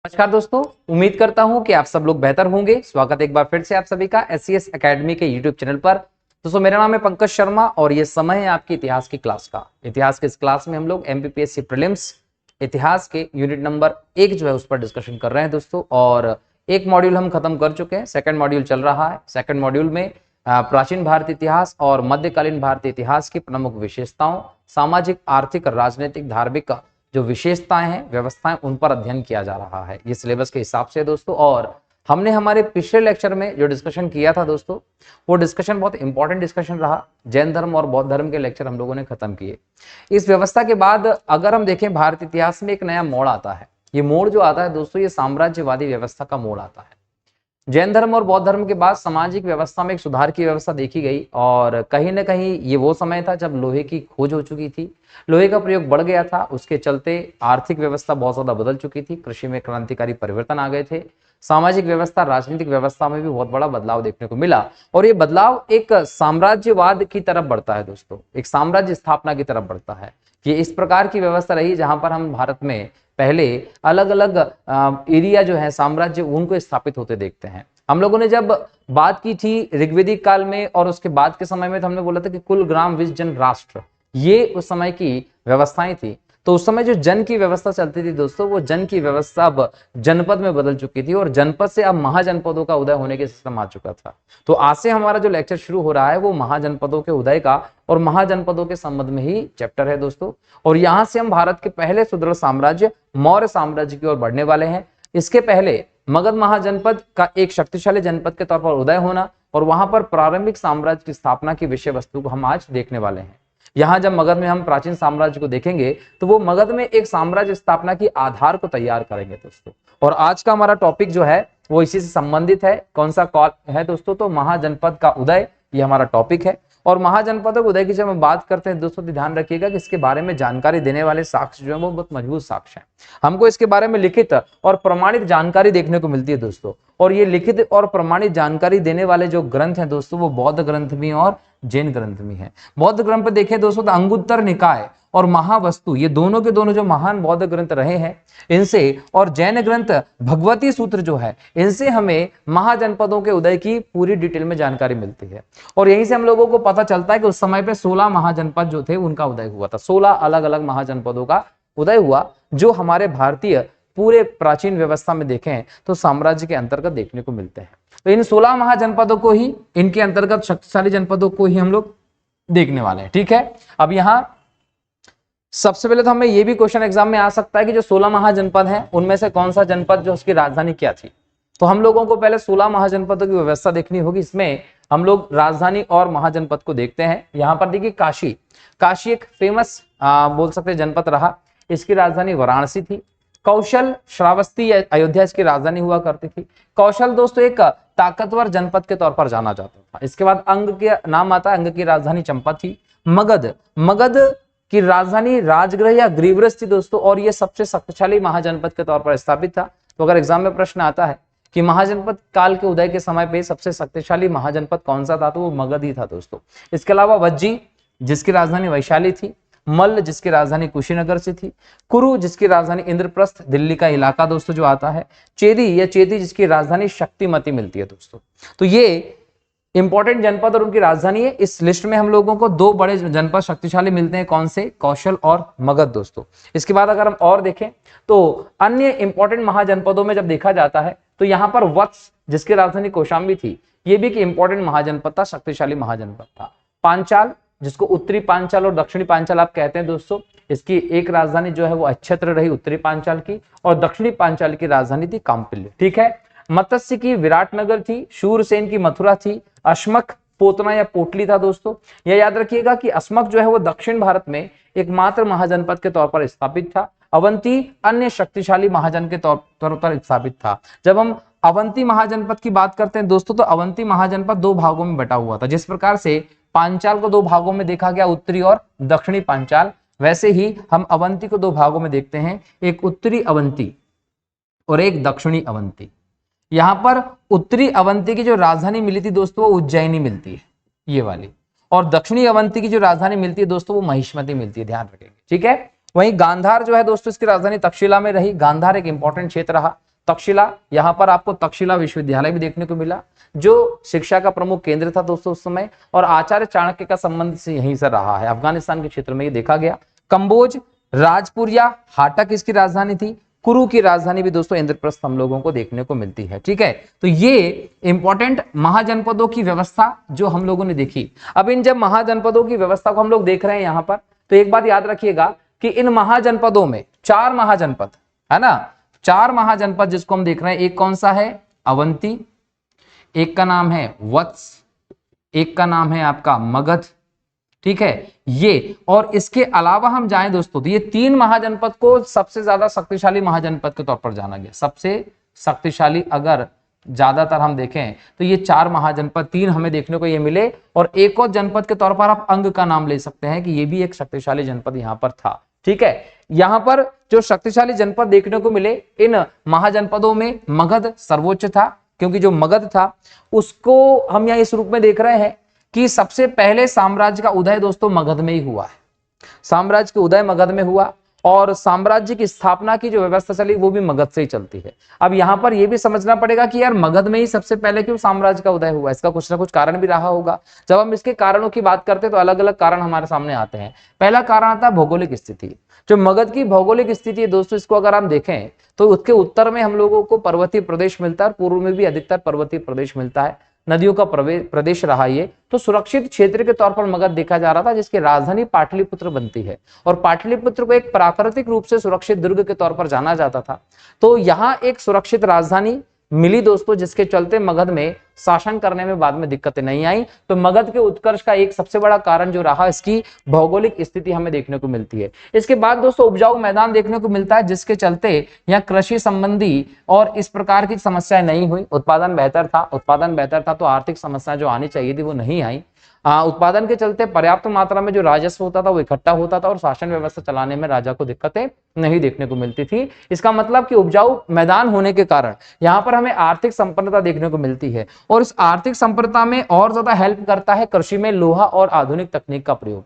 नमस्कार दोस्तों, उम्मीद करता हूं कि आप सब लोग बेहतर होंगे। स्वागत एक बार फिर से आप सभी का SCS एकेडमी के यूट्यूब चैनल पर। दोस्तों मेरा नाम है पंकज शर्मा और ये समय है आपकी इतिहास की क्लास का। इतिहास के इस क्लास में हम लोग MPPSC प्रीलिम्स इतिहास के यूनिट नंबर 1 जो है उस पर डिस्कशन कर रहे हैं दोस्तों। और एक मॉड्यूल हम खत्म कर चुके हैं, सेकंड मॉड्यूल चल रहा है। सेकंड मॉड्यूल में प्राचीन भारतीय इतिहास और मध्यकालीन भारतीय इतिहास की प्रमुख विशेषताओं, सामाजिक, आर्थिक, राजनीतिक, धार्मिक जो विशेषताएं हैं, व्यवस्थाएं, उन पर अध्ययन किया जा रहा है। ये सिलेबस के हिसाब से दोस्तों। और हमने हमारे पिछले लेक्चर में जो डिस्कशन किया था दोस्तों, वो डिस्कशन बहुत इंपॉर्टेंट डिस्कशन रहा। जैन धर्म और बौद्ध धर्म के लेक्चर हम लोगों ने खत्म किए। इस व्यवस्था के बाद अगर हम देखें, भारतीय इतिहास में एक नया मोड़ आता है। ये मोड़ जो आता है दोस्तों, ये साम्राज्यवादी व्यवस्था का मोड़ आता है। जैन धर्म और बौद्ध धर्म के बाद सामाजिक व्यवस्था में एक सुधार की व्यवस्था देखी गई। और कहीं ना कहीं ये वो समय था जब लोहे की खोज हो चुकी थी, लोहे का प्रयोग बढ़ गया था। उसके चलते आर्थिक व्यवस्था बहुत ज्यादा बदल चुकी थी, कृषि में क्रांतिकारी परिवर्तन आ गए थे, सामाजिक व्यवस्था, राजनीतिक व्यवस्था में भी बहुत बड़ा बदलाव देखने को मिला। और ये बदलाव एक साम्राज्यवाद की तरफ बढ़ता है दोस्तों, एक साम्राज्य स्थापना की तरफ बढ़ता है। ये इस प्रकार की व्यवस्था रही जहां पर हम भारत में पहले अलग अलग एरिया जो है, साम्राज्य, उनको स्थापित होते देखते हैं। हम लोगों ने जब बात की थी ऋग्वेदिक काल में और उसके बाद के समय में, तो हमने बोला था कि कुल ग्राम विस जन राष्ट्र, ये उस समय की व्यवस्थाएं थी। तो उस समय जो जन की व्यवस्था चलती थी दोस्तों, वो जन की व्यवस्था अब जनपद में बदल चुकी थी और जनपद से अब महाजनपदों का उदय होने के सिस्टम आ चुका था। तो आज से हमारा जो लेक्चर शुरू हो रहा है वो महाजनपदों के उदय का और महाजनपदों के संबंध में ही चैप्टर है दोस्तों। और यहां से हम भारत के पहले सुदृढ़ साम्राज्य मौर्य साम्राज्य की ओर बढ़ने वाले हैं। इसके पहले मगध महाजनपद का एक शक्तिशाली जनपद के तौर पर उदय होना और वहां पर प्रारंभिक साम्राज्य की स्थापना की विषय वस्तु को हम आज देखने वाले हैं। यहां जब मगध में हम प्राचीन साम्राज्य को देखेंगे तो वो मगध में एक साम्राज्य स्थापना की आधार को तैयार करेंगे दोस्तों। और आज का हमारा टॉपिक जो है वो इसी से संबंधित है। कौन सा कॉल है दोस्तों? तो महाजनपद का उदय, ये हमारा टॉपिक है। और महाजनपदों के उदय की जब हम बात करते हैं दोस्तों, तो ध्यान रखिएगा कि इसके बारे में जानकारी देने वाले साक्ष्य जो है वो बहुत मजबूत साक्ष्य हैं। हमको इसके बारे में लिखित और प्रमाणित जानकारी देखने को मिलती है दोस्तों। और ये लिखित और प्रमाणित जानकारी देने वाले जो ग्रंथ हैं दोस्तों, वो बौद्ध ग्रंथ भी और जैन ग्रंथ भी हैं। बौद्ध ग्रंथ पे देखें दोस्तों तो अंगुत्तर निकाय और महावस्तु, ये दोनों के दोनों जो महान बौद्ध ग्रंथ रहे हैं, इनसे, और जैन ग्रंथ भगवती सूत्र जो है, इनसे हमें महाजनपदों के उदय की पूरी डिटेल में जानकारी मिलती है। और यहीं से हम लोगों को पता चलता है कि उस समय पे 16 महाजनपद जो थे उनका उदय हुआ था। 16 अलग अलग महाजनपदों का उदय हुआ, जो हमारे भारतीय पूरे प्राचीन व्यवस्था में देखें तो साम्राज्य के अंतर्गत देखने को मिलते हैं। तो इन 16 महाजनपदों को ही, इनके अंतर्गत शक्तिशाली जनपदों को ही हम लोग देखने वाले हैं। ठीक है, अब यहां सबसे पहले तो हमें यह भी क्वेश्चन एग्जाम में आ सकता है कि जो 16 महाजनपद हैं उनमें से कौन सा जनपद जो उसकी राजधानी क्या थी। तो हम लोगों को पहले 16 महाजनपदों की व्यवस्था देखनी होगी। इसमें हम लोग राजधानी और महाजनपद को देखते हैं। यहां पर देखिए काशी, काशी एक फेमस बोल सकते जनपद रहा। इसकी राजधानी वाराणसी थी। कौशल, श्रावस्ती, अयोध्या इसकी राजधानी हुआ करती थी। कौशल दोस्तों एक ताकतवर जनपद के तौर पर जाना जाता था। इसके बाद अंग के नाम आता है, अंग की राजधानी चंपा थी। मगध, मगध की राजधानी राजगृह या ग्रीवरस थी दोस्तों, और यह सबसे शक्तिशाली महाजनपद के तौर पर स्थापित था। तो अगर एग्जाम में प्रश्न आता है कि महाजनपद काल के उदय के समय पे सबसे शक्तिशाली महाजनपद कौन सा था, तो वो मगध ही था दोस्तों। इसके अलावा वज्जी, जिसकी राजधानी वैशाली थी। मल्ल, जिसकी राजधानी कुशीनगर से थी। कुरु, जिसकी राजधानी इंद्रप्रस्थ, दिल्ली का इलाका दोस्तों जो आता है। चेदी या चेती, जिसकी राजधानी शक्तिमती मिलती है दोस्तों। तो ये इंपॉर्टेंट जनपद और उनकी राजधानी है। इस लिस्ट में हम लोगों को 2 बड़े जनपद शक्तिशाली मिलते हैं, कौन से? कौशल और मगध दोस्तों। इसके बाद अगर हम और देखें तो अन्य इंपॉर्टेंट महाजनपदों में जब देखा जाता है तो यहाँ पर वत्स, जिसकी राजधानी कौशाम्बी थी, ये भी एक इंपॉर्टेंट महाजनपद था, शक्तिशाली महाजनपद था। पांचाल, जिसको उत्तरी पांचाल और दक्षिणी पांचाल आप कहते हैं दोस्तों, इसकी एक राजधानी जो है वो अच्छत्र रही उत्तरी पांचाल की, और दक्षिणी पांचाल की राजधानी थी काम्पिल्य। ठीक है। मत्स्य की विराटनगर थी। शूरसेन की मथुरा थी। अश्मक पोतना या पोटली था दोस्तों। यह याद रखिएगा कि अस्मक जो है वो दक्षिण भारत में एकमात्र महाजनपद के तौर पर स्थापित था। अवंती अन्य शक्तिशाली महाजन के तौर पर स्थापित था। जब हम अवंती महाजनपद की बात करते हैं दोस्तों, तो अवंती महाजनपद 2 भागों में बटा हुआ था। जिस प्रकार से पांचाल को 2 भागों में देखा गया, उत्तरी और दक्षिणी पांचाल, वैसे ही हम अवंती को 2 भागों में देखते हैं, एक उत्तरी अवंती और एक दक्षिणी अवंती। यहां पर उत्तरी अवंती की जो राजधानी मिली थी दोस्तों वो उज्जैनी मिलती है, ये वाली, और दक्षिणी अवंती की जो राजधानी मिलती है दोस्तों वो महिष्मती मिलती है, ध्यान रखेंगे। ठीक है। वहीं गांधार जो है दोस्तों, इसकी राजधानी तक्षशिला में रही। गांधार एक इंपॉर्टेंट क्षेत्र रहा। तक्षशिला, यहाँ पर आपको तक्षशिला विश्वविद्यालय भी देखने को मिला, जो शिक्षा का प्रमुख केंद्र था दोस्तों उस समय, और आचार्य चाणक्य का संबंध से यहीं से रहा है, अफगानिस्तान के क्षेत्र में ये देखा गया। कंबोज, राजपुर या हाटक इसकी राजधानी थी। कुरु की राजधानी भी दोस्तों इंद्रप्रस्थ हम लोगों को देखने को मिलती है। ठीक है, तो ये इंपॉर्टेंट महाजनपदों की व्यवस्था जो हम लोगों ने देखी। अब इन जब महाजनपदों की व्यवस्था को हम लोग देख रहे हैं यहां पर, तो एक बात याद रखिएगा कि इन महाजनपदों में 4 महाजनपद है ना, 4 महाजनपद जिसको हम देख रहे हैं, एक कौन सा है, अवंती, एक का नाम है वत्स, एक का नाम है आपका मगध। ठीक है, ये और इसके अलावा हम जाएं दोस्तों तो ये 3 महाजनपद को सबसे ज्यादा शक्तिशाली महाजनपद के तौर पर जाना गया। सबसे शक्तिशाली अगर ज्यादातर हम देखें तो ये 4 महाजनपद, 3 हमें देखने को ये मिले, और एक और जनपद के तौर पर आप अंग का नाम ले सकते हैं कि ये भी एक शक्तिशाली जनपद यहां पर था। ठीक है, यहां पर जो शक्तिशाली जनपद देखने को मिले, इन महाजनपदों में मगध सर्वोच्च था, क्योंकि जो मगध था उसको हम यहां इस रूप में देख रहे हैं कि सबसे पहले साम्राज्य का उदय दोस्तों मगध में ही हुआ है। साम्राज्य का उदय मगध में हुआ, और साम्राज्य की स्थापना की जो व्यवस्था चली वो भी मगध से ही चलती है। अब यहां पर यह भी समझना पड़ेगा कि यार मगध में ही सबसे पहले क्यों साम्राज्य का उदय हुआ, इसका कुछ ना कुछ कारण भी रहा होगा। जब हम इसके कारणों की बात करते हैं तो अलग अलग कारण हमारे सामने आते हैं। पहला कारण आता है भौगोलिक स्थिति। जो मगध की भौगोलिक स्थिति है दोस्तों, इसको अगर हम देखें तो उसके उत्तर में हम लोगों को पर्वतीय प्रदेश मिलता है, और पूर्व में भी अधिकतर पर्वतीय प्रदेश मिलता है, नदियों का प्रदेश रहा ये, तो सुरक्षित क्षेत्र के तौर पर मगध देखा जा रहा था, जिसकी राजधानी पाटलिपुत्र बनती है, और पाटलिपुत्र को एक प्राकृतिक रूप से सुरक्षित दुर्ग के तौर पर जाना जाता था। तो यहाँ एक सुरक्षित राजधानी मिली दोस्तों, जिसके चलते मगध में शासन करने में बाद में दिक्कतें नहीं आई। तो मगध के उत्कर्ष का एक सबसे बड़ा कारण जो रहा, इसकी भौगोलिक स्थिति हमें देखने को मिलती है। इसके बाद दोस्तों उपजाऊ मैदान देखने को मिलता है, जिसके चलते यहाँ कृषि संबंधी और इस प्रकार की समस्याएं नहीं हुई। उत्पादन बेहतर था, तो आर्थिक समस्याएं जो आनी चाहिए थी वो नहीं आई। उत्पादन के चलते पर्याप्त मात्रा में जो राजस्व होता था वो इकट्ठा होता था, और शासन व्यवस्था चलाने में राजा को दिक्कतें नहीं देखने को मिलती थी। इसका मतलब कि उपजाऊ मैदान होने के कारण यहाँ पर हमें आर्थिक संपन्नता देखने को मिलती है, और इस आर्थिक संपन्नता में और ज्यादा हेल्प करता है कृषि में लोहा और आधुनिक तकनीक का प्रयोग।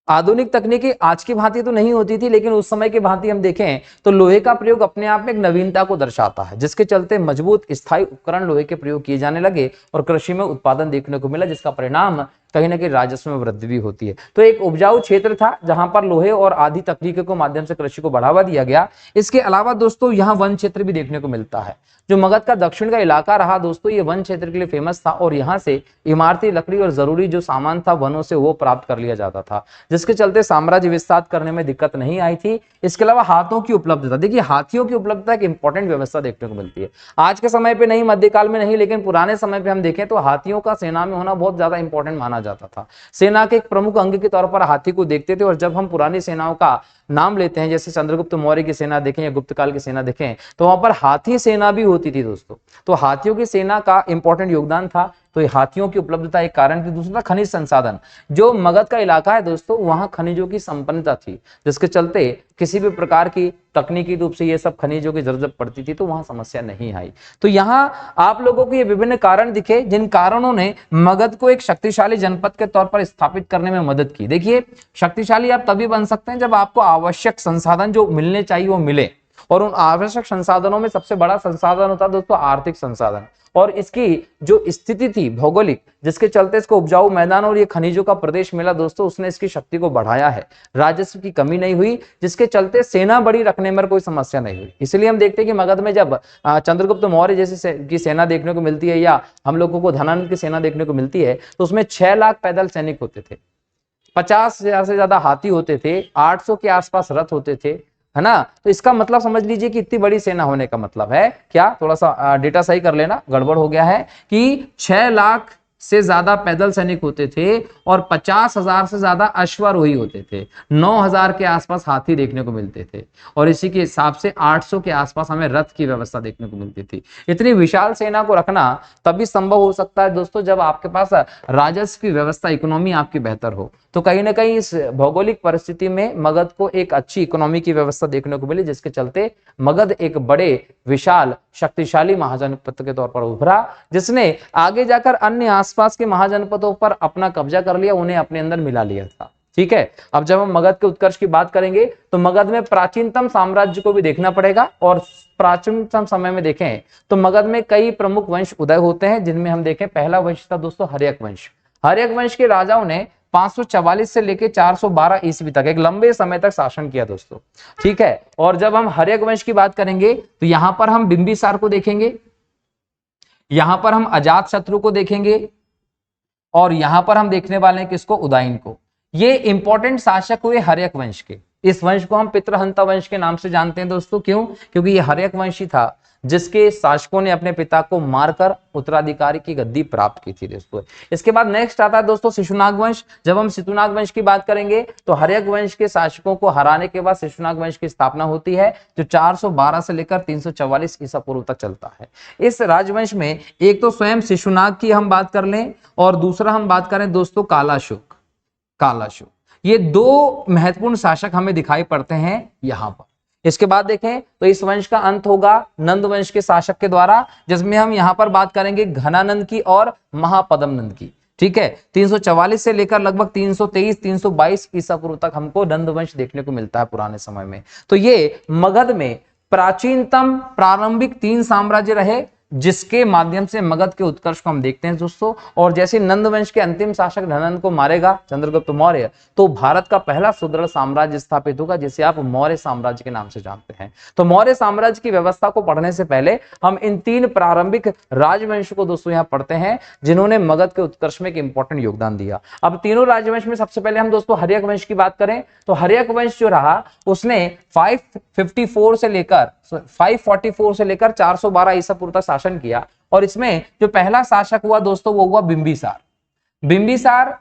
आधुनिक तकनीकी आज की भांति तो नहीं होती थी, लेकिन उस समय की भांति हम देखें तो लोहे का प्रयोग अपने आप में एक नवीनता को दर्शाता है, जिसके चलते मजबूत स्थायी उपकरण लोहे के प्रयोग किए जाने लगे, और कृषि में उत्पादन देखने को मिला, जिसका परिणाम कहीं ना कहीं राजस्व में वृद्धि भी होती है। तो एक उपजाऊ क्षेत्र था जहां पर लोहे और आदि तकनीकों के माध्यम से कृषि को बढ़ावा दिया गया। इसके अलावा दोस्तों यहाँ वन क्षेत्र भी देखने को मिलता है। जो मगध का दक्षिण का इलाका रहा दोस्तों, ये वन क्षेत्र के लिए फेमस था, और यहाँ से इमारती लकड़ी और जरूरी जो सामान था वनों से वो प्राप्त कर लिया जाता था, जिसके चलते साम्राज्य विस्तार करने में दिक्कत नहीं आई थी। इसके अलावा हाथों की उपलब्धता, देखिए हाथियों की उपलब्धता एक इंपॉर्टेंट व्यवस्था देखने को मिलती है। आज के समय पे नहीं, मध्यकाल में नहीं, लेकिन पुराने समय पे हम देखें तो हाथियों का सेना में होना बहुत ज्यादा इंपॉर्टेंट माना जाता था। सेना के एक प्रमुख अंग के तौर पर हाथी को देखते थे, और जब हम पुरानी सेनाओं का नाम लेते हैं, जैसे चंद्रगुप्त मौर्य की सेना देखें या गुप्त काल की सेना देखें, तो वहां पर हाथी सेना भी होती थी दोस्तों। तो हाथियों की सेना का इंपॉर्टेंट योगदान था। तो ये हाथियों की उपलब्धता एक कारण थी। दूसरा खनिज संसाधन, जो मगध का इलाका है दोस्तों, वहां खनिजों की संपन्नता थी, जिसके चलते किसी भी प्रकार की तकनीकी रूप से ये सब खनिजों की जरूरत पड़ती थी, तो वहां समस्या नहीं आई। तो यहाँ आप लोगों को ये विभिन्न कारण दिखे, जिन कारणों ने मगध को एक शक्तिशाली जनपद के तौर पर स्थापित करने में मदद की। देखिए, शक्तिशाली आप तभी बन सकते हैं जब आपको आवश्यक संसाधन जो मिलने चाहिए वो मिले, और उन आवश्यक संसाधनों में सबसे बड़ा संसाधन होता है दोस्तों आर्थिक संसाधन। और इसकी जो स्थिति थी भौगोलिक, जिसके चलते इसको उपजाऊ मैदान और ये खनिजों का प्रदेश मिला दोस्तों, उसने इसकी शक्ति को बढ़ाया है। राजस्व की कमी नहीं हुई, जिसके चलते सेना बड़ी रखने में कोई समस्या नहीं हुई। इसलिए हम देखते हैं कि मगध में जब चंद्रगुप्त मौर्य जैसी की सेना देखने को मिलती है, या हम लोगों को धनानंद की सेना देखने को मिलती है, तो उसमें 6 लाख पैदल सैनिक होते थे, 50,000 से ज्यादा हाथी होते थे, 800 के आसपास रथ होते थे, है ना। तो इसका मतलब समझ लीजिए कि इतनी बड़ी सेना होने का मतलब है क्या, थोड़ा सा डेटा सही कर लेना, गड़बड़ हो गया है, कि 6 लाख से ज्यादा पैदल सैनिक होते थे, और 50,000 से ज्यादा अश्वारोही होते थे, 9,000 के आसपास हाथी देखने को मिलते थे, और इसी के हिसाब से 800 के आसपास हमें रथ की व्यवस्था देखने को मिलती थी। इतनी विशाल सेना को रखना तभी संभव हो सकता है दोस्तों जब आपके पास राजस्व की व्यवस्था, इकोनॉमी आपकी बेहतर हो। तो कहीं ना कहीं इस भौगोलिक परिस्थिति में मगध को एक अच्छी इकोनॉमी की व्यवस्था देखने को मिली, जिसके चलते मगध एक बड़े विशाल शक्तिशाली महाजनपद के तौर पर उभरा, जिसने आगे जाकर अन्य आसपास के महाजनपदों पर अपना कब्जा कर लिया, उन्हें अपने अंदर मिला लिया था। ठीक है। अब जब हम मगध के उत्कर्ष की बात करेंगे तो मगध में प्राचीनतम साम्राज्य को भी देखना पड़ेगा, और प्राचीनतम समय में देखें तो मगध में कई प्रमुख वंश उदय होते हैं, जिनमें हम देखें पहला वंश था दोस्तों हर्यक वंश। हर्यक वंश के राजाओं ने 544 से लेकर 412 ईस्वी तक एक लंबे समय तक शासन किया दोस्तों, ठीक है। और जब हम हर्यक वंश की बात करेंगे तो यहां पर हम बिंबिसार को देखेंगे, यहां पर हम अजात शत्रु को देखेंगे, और यहां पर हम देखने वाले हैं किसको, उदयन को। ये इंपॉर्टेंट शासक हुए हर्यक वंश के। इस वंश को हम पितृहंता वंश के नाम से जानते हैं दोस्तों, क्यों? क्योंकि ये हर्यक वंश ही था जिसके शासकों ने अपने पिता को मारकर उत्तराधिकारी की गद्दी प्राप्त की थी दोस्तों। इसके बाद नेक्स्ट आता है दोस्तों शिशुनाग वंश। जब हम शिशुनाग वंश की बात करेंगे तो हर्यक वंश के शासकों को हराने के बाद शिशुनाग वंश की स्थापना होती है, जो 412 से लेकर 344 ईसा पूर्व तक चलता है। इस राजवंश में एक तो स्वयं शिशुनाग की हम बात कर लें, और दूसरा हम बात करें दोस्तों कालाशुक। कालाशुक, ये दो महत्वपूर्ण शासक हमें दिखाई पड़ते हैं यहां पर। इसके बाद देखें तो इस वंश का अंत होगा नंद वंश के शासक के द्वारा, जिसमें हम यहां पर बात करेंगे घनानंद की और महापद्मनंद की, ठीक है। 344 से लेकर लगभग 323-322 ईसा पूर्व तक हमको नंद वंश देखने को मिलता है पुराने समय में। तो ये मगध में प्राचीनतम प्रारंभिक 3 साम्राज्य रहे, जिसके माध्यम से मगध के उत्कर्ष को हम देखते हैं दोस्तों। और जैसे नंद वंश के अंतिम शासक धनानंद को मारेगा चंद्रगुप्त मौर्य, तो भारत का पहला सुदृढ़ साम्राज्य स्थापित होगा, जिसे आप मौर्य साम्राज्य के नाम से जानते हैं। तो मौर्य साम्राज्य की व्यवस्था को पढ़ने से पहले हम इन 3 प्रारंभिक राजवंश को दोस्तों यहाँ पढ़ते हैं, जिन्होंने मगध के उत्कर्ष में एक इंपॉर्टेंट योगदान दिया। अब तीनों राजवंश में सबसे पहले हम दोस्तों हर्यक वंश की बात करें तो हर्यक वंश जो रहा उसने 544 से लेकर 412 ईसा पूर्व तक शासन किया। और इसमें जो पहला शासक हुआ दोस्तों वो हुआ बिंबिसार। बिंबिसार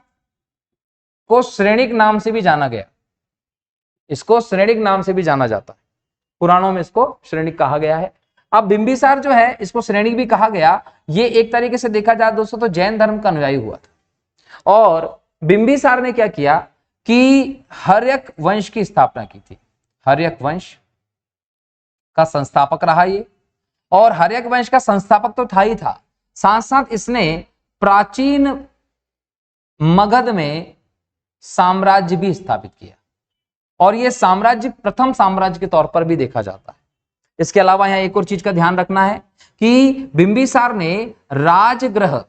को श्रेणिक नाम से भी जाना गया, इसको श्रेणिक नाम से भी जाना जाता है, पुराणों में इसको श्रेणिक कहा गया है। अब बिंबिसार जो है इसको श्रेणिक भी कहा गया, ये एक तरीके से देखा जाए दोस्तों तो जैन धर्म का अनुयायी हुआ था। और बिंबिसार ने क्या किया कि हर्यक वंश की स्थापना की थी। हर्यक वंश का संस्थापक रहा ये, और हर्यक वंश का संस्थापक तो था ही था, साथ साथ इसने प्राचीन मगध में साम्राज्य भी स्थापित किया, और यह साम्राज्य प्रथम साम्राज्य के तौर पर भी देखा जाता है। इसके अलावा यहां एक और चीज का ध्यान रखना है कि बिंबिसार ने राजगृह,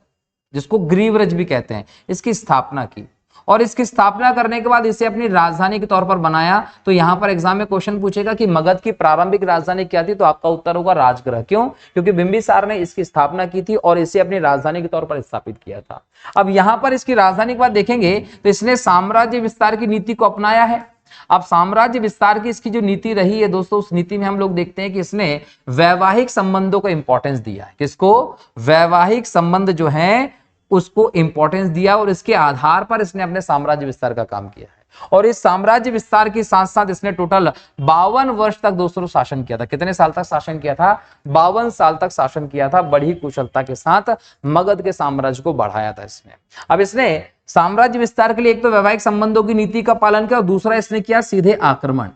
जिसको ग्रीवरज भी कहते हैं, इसकी स्थापना की, और इसकी स्थापना करने के बाद इसे अपनी राजधानी के तौर पर बनाया। तो यहां पर एग्जाम में क्वेश्चन पूछेगा कि मगध की प्रारंभिक राजधानी क्या थी, तो आपका उत्तर होगा राजगृह। क्यों? क्योंकि बिंबिसार ने इसकी स्थापना की थी और इसे अपनी राजधानी के तौर पर स्थापित किया था। अब यहां पर इसकी राजधानी के बाद देखेंगे तो इसने साम्राज्य विस्तार की नीति को अपनाया है। अब साम्राज्य विस्तार की इसकी जो नीति रही है दोस्तों, उस नीति में हम लोग देखते हैं कि इसने वैवाहिक संबंधों को इंपॉर्टेंस दिया है। किसको? वैवाहिक संबंध जो है उसको इंपॉर्टेंस दिया, और इसके आधार पर इसने अपने साम्राज्य विस्तार का काम किया है। और इस साम्राज्य विस्तार के साथ साथ इसने टोटल 52 वर्ष तक दोस्तों शासन किया था। कितने साल तक शासन किया था? 52 साल तक शासन किया था। बड़ी कुशलता के साथ मगध के साम्राज्य को बढ़ाया था इसने। अब इसने साम्राज्य विस्तार के लिए एक तो वैवाहिक संबंधों की नीति का पालन किया, और दूसरा इसने किया सीधे आक्रमण।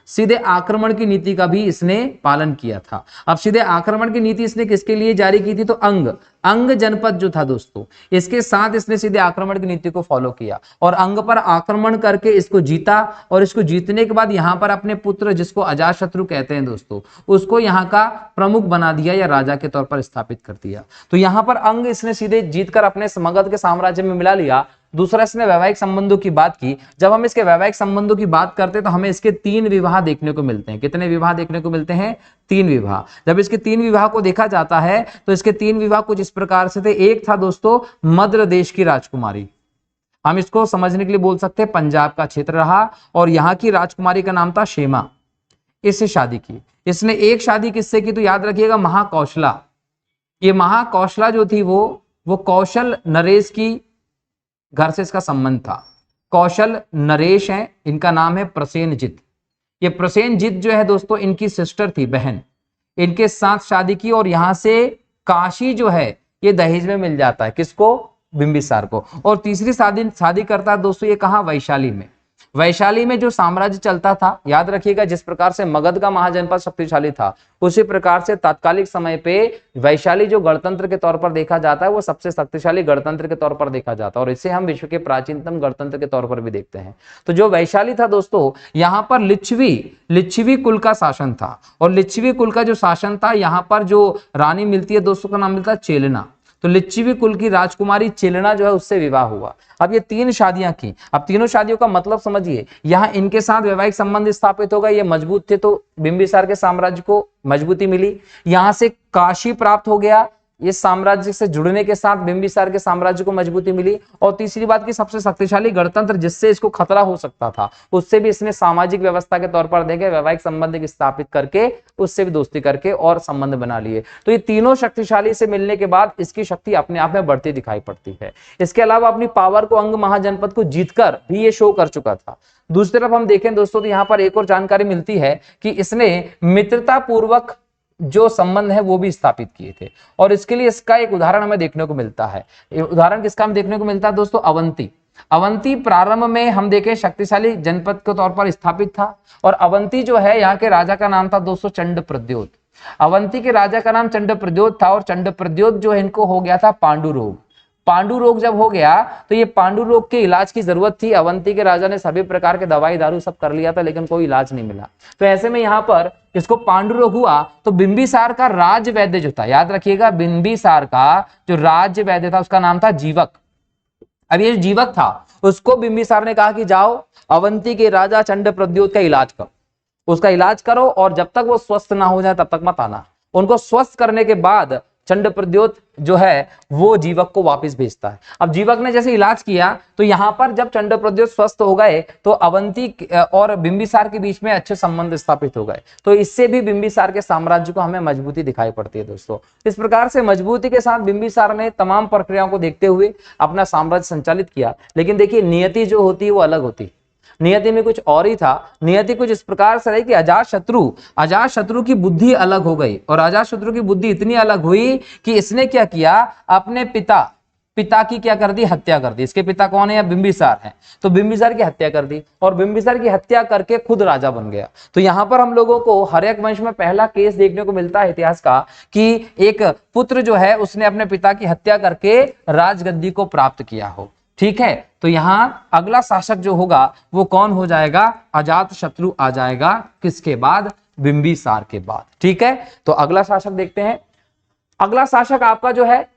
सीधे आक्रमण की नीति का भी इसने पालन किया था। अब सीधे आक्रमण की नीति इसने किसके लिए जारी की थी? तो अंग जनपद जो था दोस्तों, इसके साथ इसने सीधे आक्रमण की नीति को फॉलो किया, और अंग पर आक्रमण करके इसको जीता, और इसको जीतने के बाद यहां पर अपने पुत्र, जिसको अजातशत्रु कहते हैं दोस्तों, उसको यहां का प्रमुख बना दिया या राजा के तौर पर स्थापित कर दिया। तो यहां पर अंग इसने सीधे जीतकर अपने मगध के साम्राज्य में मिला लिया। दूसरा इसने वैवाहिक संबंधों की बात की। जब हम इसके वैवाहिक संबंधों की बात करते हैं तो हमें इसके 3 विवाह देखने को मिलते हैं। कितने विवाह देखने को मिलते हैं? 3 विवाह। जब इसके 3 विवाह को देखा जाता है तो इसके 3 विवाह कुछ इस प्रकार से थे। एक था दोस्तों मद्र देश की राजकुमारी, हम इसको समझने के लिए बोल सकते हैं पंजाब का क्षेत्र रहा, और यहाँ की राजकुमारी का नाम था शेमा। इससे शादी की इसने। एक शादी किससे की? तो याद रखिएगा महाकौशला। ये महाकौशला जो थी वो कौशल नरेश की घर से इसका संबंध था। कौशल नरेश हैं, इनका नाम है प्रसेनजित। ये प्रसेनजित जो है दोस्तों इनकी सिस्टर थी, बहन। इनके साथ शादी की, और यहां से काशी जो है ये दहेज में मिल जाता है। किसको? बिंबिसार को। और तीसरी शादी करता है दोस्तों ये कहां? वैशाली में। वैशाली में जो साम्राज्य चलता था, याद रखिएगा, जिस प्रकार से मगध का महाजनपद शक्तिशाली था, उसी प्रकार से तात्कालिक समय पे वैशाली जो गणतंत्र के तौर पर देखा जाता है वो सबसे शक्तिशाली गणतंत्र के तौर पर देखा जाता है, और इसे हम विश्व के प्राचीनतम गणतंत्र के तौर पर भी देखते हैं। तो जो वैशाली था दोस्तों, यहां पर लिच्छवी कुल का शासन था, और लिच्छवी कुल का जो शासन था, यहां पर जो रानी मिलती है दोस्तों का नाम मिलता है चेलना। तो लिच्छवी कुल की राजकुमारी चेलना जो है उससे विवाह हुआ। अब ये 3 शादियां की। अब तीनों शादियों का मतलब समझिए, यहाँ इनके साथ वैवाहिक संबंध स्थापित हो गए, ये मजबूत थे तो बिंबिसार के साम्राज्य को मजबूती मिली। यहां से काशी प्राप्त हो गया, इस साम्राज्य से जुड़ने के साथ बिंबिसार के साम्राज्य को मजबूती मिली। और तीसरी बात की सबसे शक्तिशाली गणतंत्र जिससे इसको खतरा हो सकता था, उससे भी इसने सामाजिक व्यवस्था के तौर पर देखे वैवाहिक संबंध स्थापित करके, उससे भी दोस्ती करके और संबंध बना लिए। तो ये तीनों शक्तिशाली से मिलने के बाद इसकी शक्ति अपने आप में बढ़ती दिखाई पड़ती है। इसके अलावा अपनी पावर को अंग महाजनपद को जीतकर भी ये शो कर चुका था। दूसरी तरफ हम देखें दोस्तों तो यहाँ पर एक और जानकारी मिलती है कि इसने मित्रता पूर्वक जो संबंध है वो भी स्थापित किए थे, और इसके लिए इसका एक उदाहरण हमें देखने को मिलता है। उदाहरण किसका हम देखने को मिलता है दोस्तों? अवंती। अवंती प्रारंभ में हम देखें शक्तिशाली जनपद के तौर पर स्थापित था, और अवंती जो है यहाँ के राजा का नाम था दोस्तों चंडप्रद्योत। अवंती के राजा का नाम चंडप्रद्योत था, और चंडप्रद्योत जो है इनको हो गया था पांडु रोग। पांडु रोग जब हो गया तो ये पांडु रोग के इलाज की जरूरत थी। अवंती के राजा ने सभी प्रकार के दवाई दारू सब कर लिया था, लेकिन कोई इलाज नहीं मिला। तो ऐसे में यहाँ पर इसको पांडु रोग हुआ, तो बिंबिसार का राज्य वैद्य जो था, याद रखिएगा, बिंबिसार का जो राज्य वैद्य था उसका नाम था जीवक। अब ये जीवक था, उसको बिंबिसार ने कहा कि जाओ अवंती के राजा चंडप्रद्योत का इलाज करो, उसका इलाज करो, और जब तक वो स्वस्थ ना हो जाए तब तक मत आना। उनको स्वस्थ करने के बाद चंडप्रद्योत जो है वो जीवक को वापस भेजता है। अब जीवक ने जैसे इलाज किया तो यहाँ पर जब चंडप्रद्योत स्वस्थ हो गए तो अवंती और बिंबिसार के बीच में अच्छे संबंध स्थापित हो गए। तो इससे भी बिंबिसार के साम्राज्य को हमें मजबूती दिखाई पड़ती है दोस्तों। इस प्रकार से मजबूती के साथ बिंबिसार ने तमाम प्रक्रियाओं को देखते हुए अपना साम्राज्य संचालित किया। लेकिन देखिए, नियति जो होती है वो अलग होती है। नियति में कुछ और ही था। नियति कुछ इस प्रकार से रही कि अजातशत्रु की बुद्धि अलग हो गई, और अजातशत्रु की बुद्धि इतनी अलग हुई कि इसने क्या किया, अपने पिता की क्या कर दी, हत्या कर दी। इसके पिता कौन है? बिंबिसार है। तो बिंबिसार की हत्या कर दी, और बिंबिसार की हत्या करके खुद राजा बन गया। तो यहाँ पर हम लोगों को हर्यक वंश में पहला केस देखने को मिलता है इतिहास का कि एक पुत्र जो है उसने अपने पिता की हत्या करके राजगद्दी को प्राप्त किया हो। ठीक है, तो यहां अगला शासक जो होगा वो कौन हो जाएगा? अजातशत्रु आ जाएगा। किसके बाद? बिंबिसार के बाद। ठीक है, तो अगला शासक देखते हैं। अगला शासक आपका जो है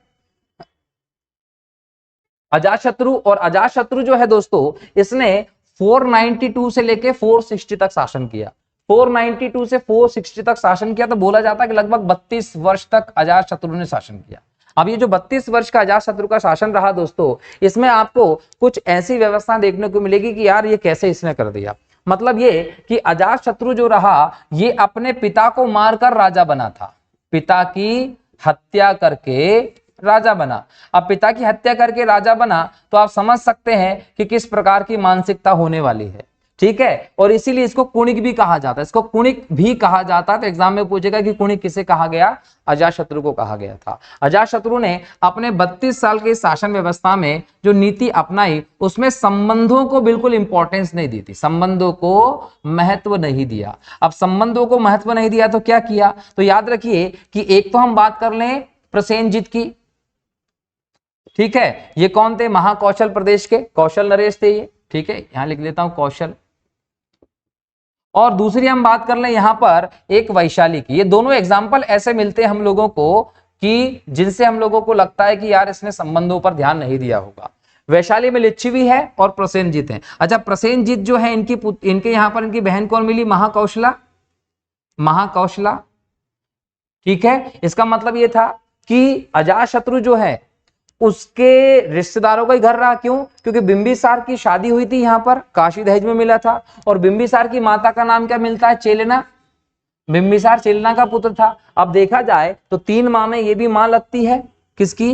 अजातशत्रु, और अजातशत्रु जो है दोस्तों इसने 492 से लेके 460 तक शासन किया। 492 से 460 तक शासन किया, तो बोला जाता है कि लगभग 32 वर्ष तक अजातशत्रु ने शासन किया। अब ये जो 32 वर्ष का अजातशत्रु का शासन रहा दोस्तों, इसमें आपको कुछ ऐसी व्यवस्था देखने को मिलेगी कि यार ये कैसे इसने कर दिया। मतलब ये कि अजातशत्रु जो रहा ये अपने पिता को मारकर राजा बना था, पिता की हत्या करके राजा बना। अब पिता की हत्या करके राजा बना तो आप समझ सकते हैं कि किस प्रकार की मानसिकता होने वाली है। ठीक है, और इसीलिए इसको कुणिक भी कहा जाता है। इसको कुणिक भी कहा जाता है। तो एग्जाम में पूछेगा कि कुणिक किसे कहा गया? अजातशत्रु को कहा गया था। अजातशत्रु ने अपने 32 साल के शासन व्यवस्था में जो नीति अपनाई उसमें संबंधों को बिल्कुल इंपॉर्टेंस नहीं दी थी, संबंधों को महत्व नहीं दिया। अब संबंधों को महत्व नहीं दिया तो क्या किया? तो याद रखिए कि एक तो हम बात कर लें प्रसेनजीत की। ठीक है, ये कौन थे? महाकौशल प्रदेश के कौशल नरेश थे ये। ठीक है, यहां लिख लेता हूं कौशल। और दूसरी हम बात कर लें यहां पर एक वैशाली की। ये दोनों एग्जाम्पल ऐसे मिलते हैं हम लोगों को कि जिनसे हम लोगों को लगता है कि यार इसने संबंधों पर ध्यान नहीं दिया होगा। वैशाली में लिच्छवी है और प्रसेनजीत है। अच्छा, प्रसेनजीत जो है इनके यहां पर इनकी बहन कौन मिली? महाकौशला। ठीक है, इसका मतलब ये था कि अजातशत्रु जो है उसके रिश्तेदारों का ही घर रहा। क्यों? क्योंकि बिंबिसार की शादी हुई थी यहाँ पर, काशी दहेज में मिला था, और बिंबिसार की माता का नाम क्या मिलता है? चेलना। बिंबिसार चेलना का पुत्र था। अब देखा जाए तो 3 माँ में ये भी माँ लगती है। किसकी?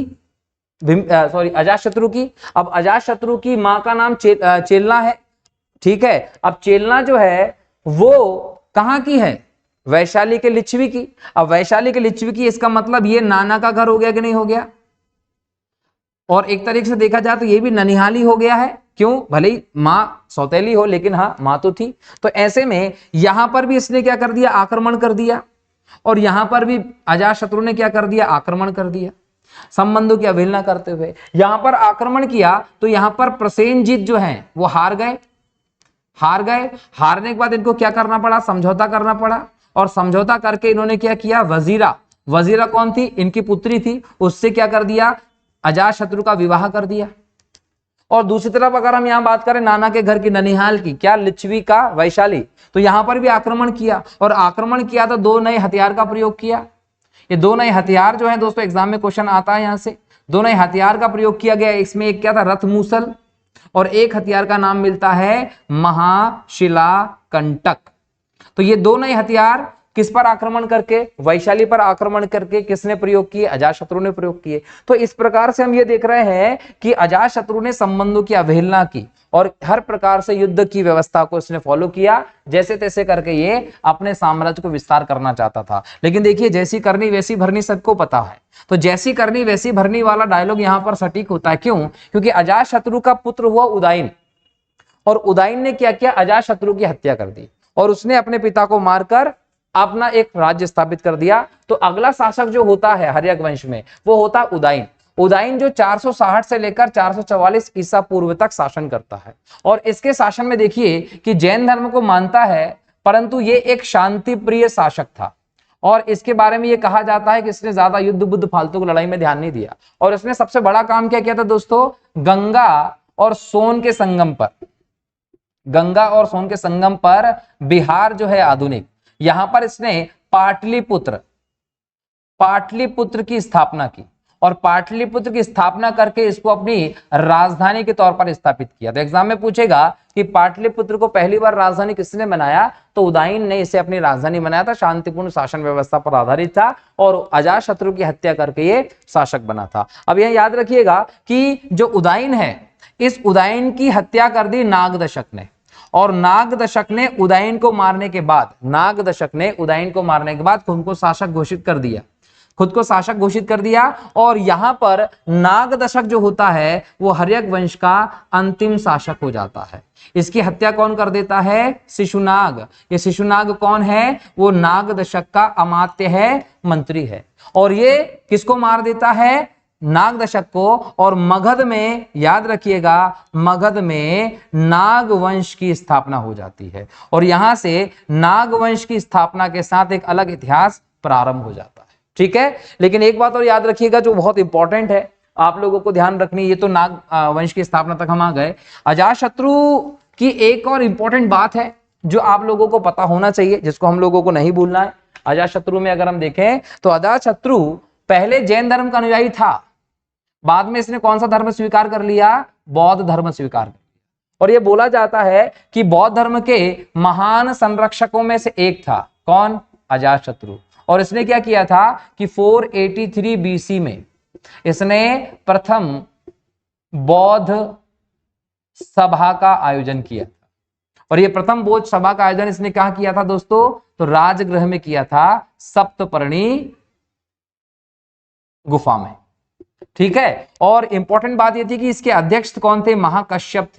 अजातशत्रु की। अब अजातशत्रु की माँ का नाम चेलना है। ठीक है, अब चेलना जो है वो कहाँ की है? वैशाली के लिच्छवी की। अब वैशाली के लिच्छवी की, इसका मतलब ये नाना का घर हो गया कि नहीं हो गया? और एक तरीके से देखा जाए तो ये भी ननिहाली हो गया है। क्यों, भले ही मां सौतेली हो लेकिन हाँ मां तो थी। तो ऐसे में यहां पर भी इसने क्या कर दिया, आक्रमण कर दिया, और यहां पर भी अजातशत्रु ने क्या कर दिया, आक्रमण कर दिया संबंधों की अवहेलना करते हुए। यहां पर आक्रमण किया तो यहां पर प्रसेनजीत जो है वो हार गए। हारने के बाद इनको क्या करना पड़ा, समझौता करना पड़ा, और समझौता करके इन्होंने क्या किया, वजीरा कौन थी, इनकी पुत्री थी, उससे क्या कर दिया, अजातशत्रु का विवाह कर दिया। और दूसरी तरफ अगर हम यहां बात करें नाना के घर की, ननिहाल की, क्या, लिच्छवी का वैशाली, तो यहां पर भी आक्रमण किया, और आक्रमण किया तो 2 नए हथियार का प्रयोग किया। ये 2 नए हथियार जो है दोस्तों एग्जाम में क्वेश्चन आता है यहां से, 2 नए हथियार का प्रयोग किया गया। इसमें एक क्या था, रथ मूसल, और एक हथियार का नाम मिलता है महाशिला कंटक। तो ये 2 नए हथियार किस पर आक्रमण करके, वैशाली पर आक्रमण करके किसने प्रयोग किए, अजातशत्रु ने प्रयोग किए। तो इस प्रकार से हम ये देख रहे हैं कि अजातशत्रु ने संबंधों की अवहेलना की और हर प्रकार से युद्ध की व्यवस्था को इसने फॉलो किया, जैसे तैसे करके ये अपने साम्राज्य को विस्तार करना चाहता था। लेकिन देखिए जैसी करनी वैसी भरनी सबको पता है, तो जैसी करनी वैसी भरनी वाला डायलॉग यहां पर सटीक होता है। क्यों, क्योंकि अजातशत्रु का पुत्र हुआ उदयन, और उदयन ने क्या किया, अजातशत्रु की हत्या कर दी, और उसने अपने पिता को मारकर अपना एक राज्य स्थापित कर दिया। तो अगला शासक जो होता है हर्यक वंश में वो होता उदयन। उदयन जो 460 से लेकर 444 ईसा पूर्व तक शासन करता है, और इसके शासन में देखिए कि जैन धर्म को मानता है, परंतु ये एक शांति प्रिय शासक था। और इसके बारे में ये कहा जाता है कि इसने ज्यादा युद्ध बुद्ध फालतू की लड़ाई में ध्यान नहीं दिया, और इसने सबसे बड़ा काम क्या किया था दोस्तों, गंगा और सोन के संगम पर बिहार जो है आधुनिक, यहां पर इसने पाटलिपुत्र की स्थापना की, और पाटलिपुत्र की स्थापना करके इसको अपनी राजधानी के तौर पर स्थापित किया। तो एग्जाम में पूछेगा कि पाटलिपुत्र को पहली बार राजधानी किसने बनाया, तो उदयन ने इसे अपनी राजधानी बनाया था। शांतिपूर्ण शासन व्यवस्था पर आधारित था, और अजातशत्रु की हत्या करके ये शासक बना था। अब यह याद रखिएगा कि जो उदयन है, इस उदयन की हत्या कर दी नागदशक ने, और नागदशक ने उदयन को मारने के बाद खुद को शासक घोषित कर दिया। और यहां पर नागदशक जो होता है वो हर्यक वंश का अंतिम शासक हो जाता है। इसकी हत्या कौन कर देता है, शिशुनाग। ये शिशुनाग कौन है, वो नागदशक का अमात्य है, मंत्री है, और ये किसको मार देता है, नागदशक को। और मगध में याद रखिएगा, मगध में नागवंश की स्थापना हो जाती है, और यहां से नागवंश की स्थापना के साथ एक अलग इतिहास प्रारंभ हो जाता है। ठीक है, लेकिन एक बात और याद रखिएगा जो बहुत इंपॉर्टेंट है, आप लोगों को ध्यान रखनी। ये तो नाग वंश की स्थापना तक हम आ गए। अजातशत्रु की एक और इंपॉर्टेंट बात है जो आप लोगों को पता होना चाहिए, जिसको हम लोगों को नहीं भूलना है। अजातशत्रु में अगर हम देखें तो अजातशत्रु पहले जैन धर्म का अनुयायी था, बाद में इसने कौन सा धर्म स्वीकार कर लिया, बौद्ध धर्म स्वीकार कर लिया। और यह बोला जाता है कि बौद्ध धर्म के महान संरक्षकों में से एक था, कौन, अजातशत्रु। और इसने क्या किया था कि 483 बीसी में इसने प्रथम बौद्ध सभा का आयोजन किया था। और यह प्रथम बौद्ध सभा का आयोजन इसने कहां किया था दोस्तों, तो राजगृह में किया था, सप्तपर्णी गुफा में। ठीक है, और इंपॉर्टेंट बात यह थी कि इसके अध्यक्ष कौन थे, महाकश्यप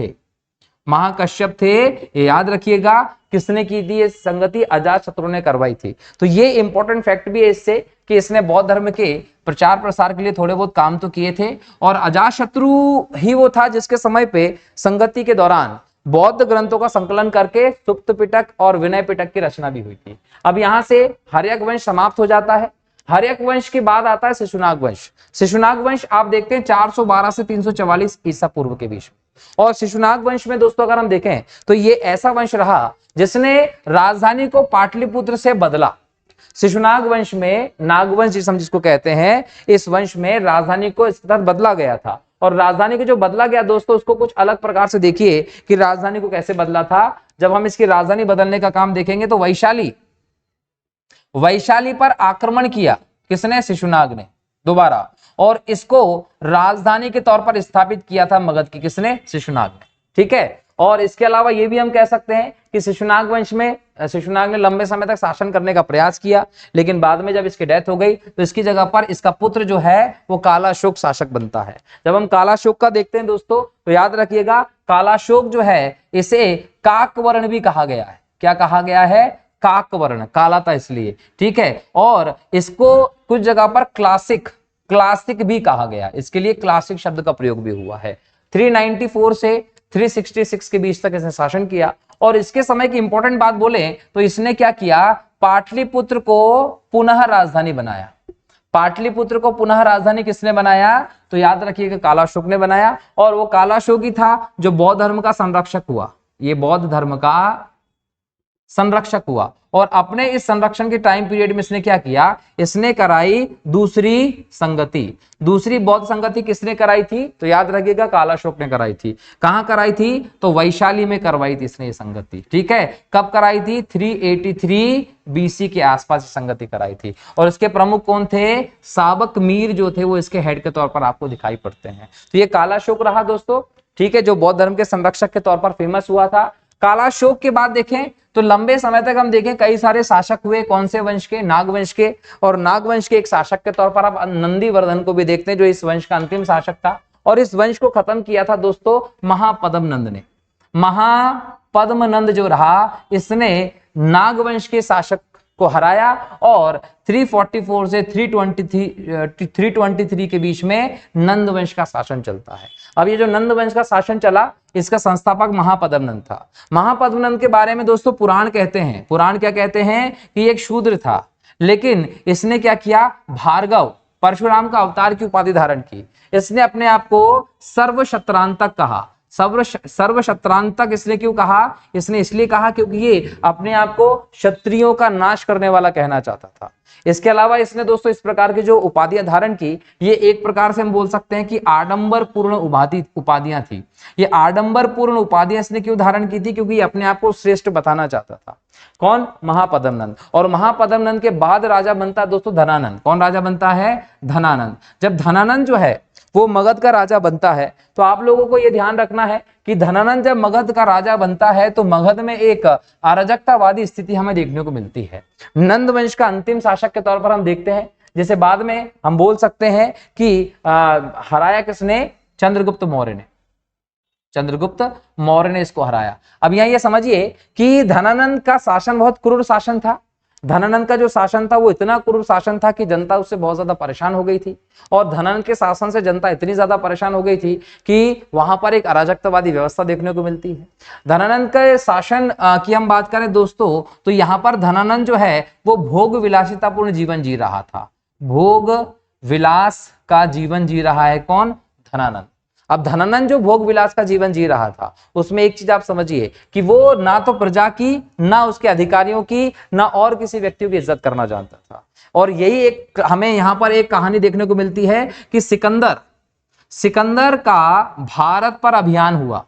थे। ये याद रखिएगा, किसने की थी ये संगति, अजातशत्रु ने करवाई थी। तो ये इंपॉर्टेंट फैक्ट भी है इससे कि इसने बौद्ध धर्म के प्रचार प्रसार के लिए थोड़े बहुत काम तो किए थे। और अजातशत्रु ही वो था जिसके समय पे संगति के दौरान बौद्ध ग्रंथों का संकलन करके सुप्त पिटक और विनय पिटक की रचना भी हुई थी। अब यहां से हर्यक वंश समाप्त हो जाता है। हर्यक वंश के बाद आता है शिशुनाग वंश। शिशुनाग वंश आप देखते हैं 412 से 344 ईसा पूर्व के बीच में। और शिशुनाग वंश में दोस्तों अगर हम देखें तो ये ऐसा वंश रहा जिसने राजधानी को पाटलिपुत्र से बदला। शिशुनाग वंश में, नागवंश जिसको कहते हैं, इस वंश में राजधानी को इस तरह बदला गया था। और राजधानी को जो बदला गया दोस्तों, उसको कुछ अलग प्रकार से देखिए कि राजधानी को कैसे बदला था। जब हम इसकी राजधानी बदलने का काम देखेंगे तो वैशाली पर आक्रमण किया किसने, शिशुनाग ने दोबारा, और इसको राजधानी के तौर पर स्थापित किया था मगध की, किसने, शिशुनाग ने। ठीक है, और इसके अलावा ये भी हम कह सकते हैं कि शिशुनाग वंश में शिशुनाग ने लंबे समय तक शासन करने का प्रयास किया, लेकिन बाद में जब इसकी डेथ हो गई तो इसकी जगह पर इसका पुत्र जो है वो कालाशोक शासक बनता है। जब हम कालाशोक का देखते हैं दोस्तों तो याद रखिएगा, कालाशोक जो है इसे काकवर्ण भी कहा गया है। क्या कहा गया है? काकवर्ण, काला था इसलिए, ठीक है। और इसको कुछ जगह पर क्लासिक भी कहा गया, इसके लिए क्लासिक शब्द का प्रयोग भी हुआ है। 394 से 366 के बीच तक इसने शासन किया। और इसके समय की इंपॉर्टेंट बात बोले तो इसने क्या किया? पाटलिपुत्र को पुनः राजधानी बनाया। पाटलिपुत्र को पुनः राजधानी किसने बनाया? तो याद रखिएगा कालाशोक ने बनाया। और वो कालाशोक ही था जो बौद्ध धर्म का संरक्षक हुआ। ये बौद्ध धर्म का संरक्षक हुआ। और अपने इस संरक्षण के टाइम पीरियड में इसने क्या किया? इसने कराई दूसरी संगति। दूसरी बौद्ध संगति किसने कराई थी? तो याद रखिएगा कालाशोक ने कराई थी। कहां कराई थी? तो वैशाली में करवाई थी इसने ये संगति, ठीक है। कब कराई थी? 383 बीसी के आसपास संगति कराई थी। और इसके प्रमुख कौन थे? साबक मीर जो थे वो इसके हेड के तौर पर आपको दिखाई पड़ते हैं। तो ये कालाशोक रहा दोस्तों, ठीक है, जो बौद्ध धर्म के संरक्षक के तौर पर फेमस हुआ था। कालाशोक के बाद देखें तो लंबे समय तक हम देखें कई सारे शासक हुए। कौन से वंश के? नागवंश के। और नागवंश के एक शासक के तौर पर आप नंदीवर्धन को भी देखते हैं जो इस वंश का अंतिम शासक था। और इस वंश को खत्म किया था दोस्तों महापद्मनंद ने। महापद्मनंद जो रहा इसने नागवंश के शासक को हराया। और 344 से 323 के बीच में नंद वंश का शासन चलता है। अब ये जो नंद वंश का शासन चला इसका संस्थापक महापद्मनंद था। महापद्मनंद के बारे में दोस्तों पुराण कहते हैं, पुराण क्या कहते हैं कि एक शूद्र था, लेकिन इसने क्या किया? भार्गव परशुराम का अवतार की उपाधि धारण की। इसने अपने आप को सर्वशत्रांतक कहा। सर्वशत्रांतक इसने क्यों कहा? इसने इसलिए कहा क्योंकि ये अपने आप को क्षत्रियों का नाश करने वाला कहना चाहता था। इसके अलावा इसने दोस्तों इस प्रकार की जो उपाधियां धारण की, ये एक प्रकार से हम बोल सकते हैं कि आडंबर पूर्ण उपाधियां थी। ये आडंबर पूर्ण उपाधियां इसने क्यों धारण की थी? क्योंकि अपने आप को श्रेष्ठ बताना चाहता था। कौन? महापद्मनंद। और महापद्मनंद के बाद राजा बनता है दोस्तों धनानंद। कौन राजा बनता है? धनानंद। जब धनानंद जो है वो मगध का राजा बनता है तो आप लोगों को यह ध्यान रखना है कि धनानंद जब मगध का राजा बनता है तो मगध में एक अराजकतावादी स्थिति हमें देखने को मिलती है। नंद वंश का अंतिम शासक के तौर पर हम देखते हैं, जिसे बाद में हम बोल सकते हैं कि हराया किसने? चंद्रगुप्त मौर्य ने। चंद्रगुप्त मौर्य ने इसको हराया। अब यहां ये समझिए कि धनानंद का शासन बहुत क्रूर शासन था। धनानंद का जो शासन था वो इतना क्रूर शासन था कि जनता उससे बहुत ज्यादा परेशान हो गई थी। और धनानंद के शासन से जनता इतनी ज्यादा परेशान हो गई थी कि वहां पर एक अराजकतावादी व्यवस्था देखने को मिलती है। धनानंद के शासन की हम बात करें दोस्तों तो यहाँ पर धनानंद जो है वो भोग विलासितापूर्ण जीवन जी रहा था। भोग विलास का जीवन जी रहा है कौन? धनानंद। अब धनानंद जो भोग विलास का जीवन जी रहा था उसमें एक चीज आप समझिए कि वो ना तो प्रजा की, ना उसके अधिकारियों की, ना और किसी व्यक्ति की इज्जत करना जानता था। और यही एक हमें यहां पर एक कहानी देखने को मिलती है कि सिकंदर का भारत पर अभियान हुआ।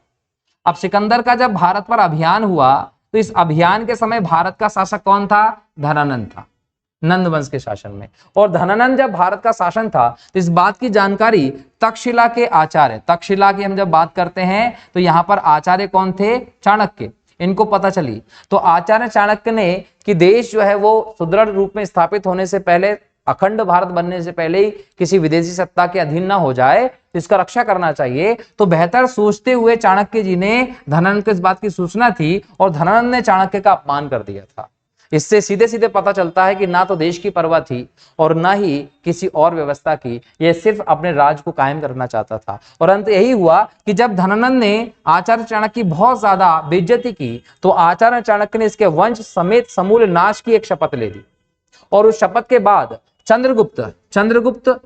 अब सिकंदर का जब भारत पर अभियान हुआ तो इस अभियान के समय भारत का शासक कौन था? धनानंद था, नंद वंश के शासन में। और धनानंद जब भारत का शासन था तो इस बात की जानकारी तक्षशिला के आचार्य, तक्षशिला की हम जब बात करते हैं तो यहाँ पर आचार्य कौन थे? चाणक्य। इनको पता चली तो आचार्य चाणक्य ने कि देश जो है वो सुदृढ़ रूप में स्थापित होने से पहले, अखंड भारत बनने से पहले ही किसी विदेशी सत्ता के अधीन ना हो जाए तो इसका रक्षा करना चाहिए। तो बेहतर सोचते हुए चाणक्य जी ने धनानंद को इस बात की सूचना थी और धनानंद ने चाणक्य का अपमान कर दिया था। इससे सीधे सीधे पता चलता है कि ना तो देश की परवाह थी और ना ही किसी और व्यवस्था की, यह सिर्फ अपने राज को कायम करना चाहता था। और अंत यही हुआ कि जब धनानंद ने आचार्य चाणक्य की बहुत ज्यादा बेइज्जती की तो आचार्य चाणक्य ने इसके वंश समेत समूल नाश की एक शपथ ले ली। और उस शपथ के बाद चंद्रगुप्त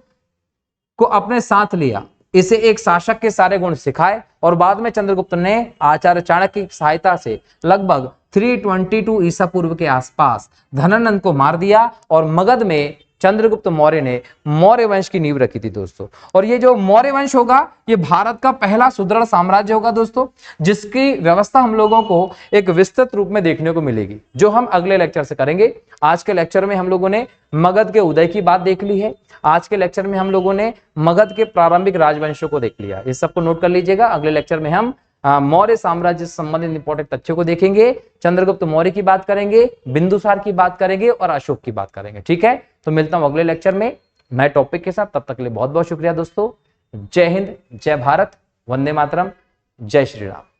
को अपने साथ लिया, इसे एक शासक के सारे गुण सिखाए। और बाद में चंद्रगुप्त ने आचार्य चाणक्य की सहायता से लगभग 322 ईसा पूर्व के आसपास धनानंद को मार दिया और मगध में चंद्रगुप्त मौर्य ने मौर्य वंश की नींव रखी थी दोस्तों। और ये जो मौर्य वंश होगा ये भारत का पहला सुदृढ़ साम्राज्य होगा दोस्तों, जिसकी व्यवस्था हम लोगों को एक विस्तृत रूप में देखने को मिलेगी, जो हम अगले लेक्चर से करेंगे। आज के लेक्चर में हम लोगों ने मगध के उदय की बात देख ली है। आज के लेक्चर में हम लोगों ने मगध के प्रारंभिक राजवंशों को देख लिया। इस सबको नोट कर लीजिएगा। अगले लेक्चर में हम मौर्य साम्राज्य से संबंधित इंपॉर्टेंट तथ्यों को देखेंगे। चंद्रगुप्त मौर्य की बात करेंगे, बिंदुसार की बात करेंगे और अशोक की बात करेंगे। ठीक है, तो मिलता हूं अगले लेक्चर में नए टॉपिक के साथ। तब तक के लिए बहुत बहुत शुक्रिया दोस्तों। जय हिंद, जय भारत, वंदे मातरम। जय श्री राम।